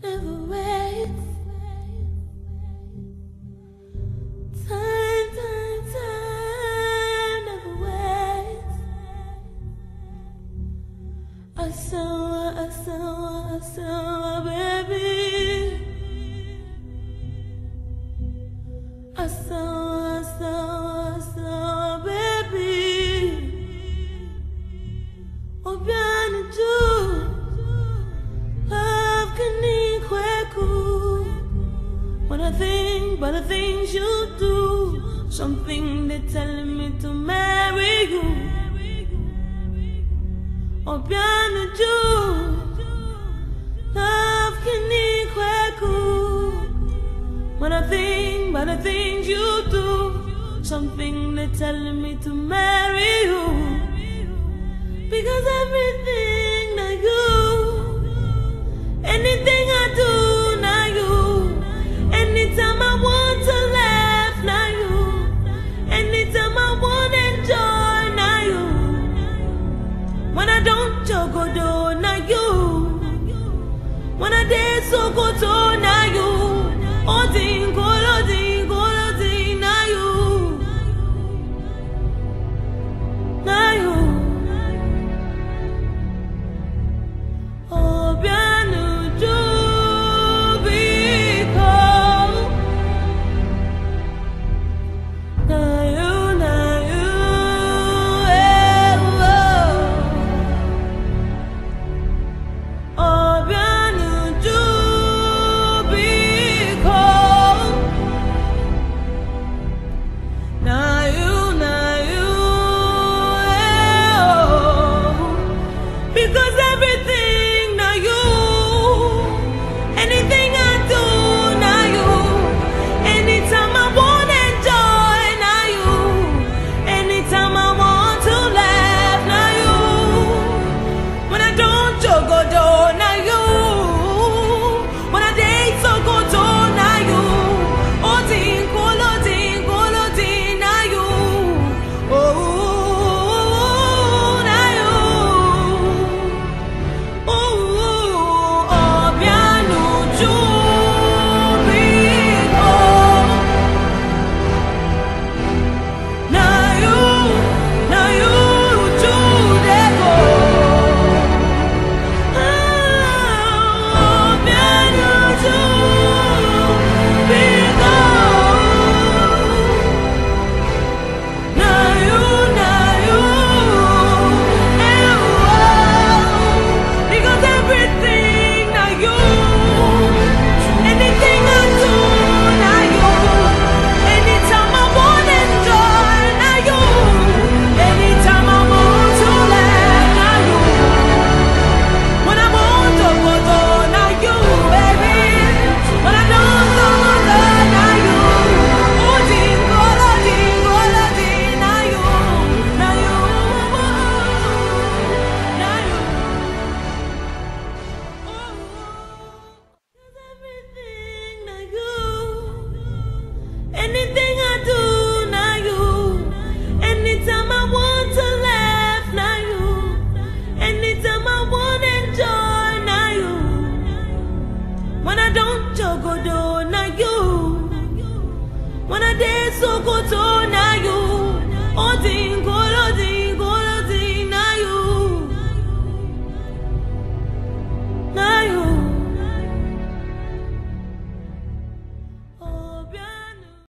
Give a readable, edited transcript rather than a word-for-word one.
never waits. Time never waits. Asawa, baby. Asawa, baby. Obianu do love can kweku. When I think about the things you do, something they're telling me to marry you. Obianu do love can kweku. When I think about the things you do, something they're telling me to marry you. Because everything that you, anything I do, now you. Anytime I want to laugh, now you. Anytime I want to enjoy, now you. When I don't jogo do, now you. When I dance so go to, now you. Odin, now you. Now you. When I dance so good, now you.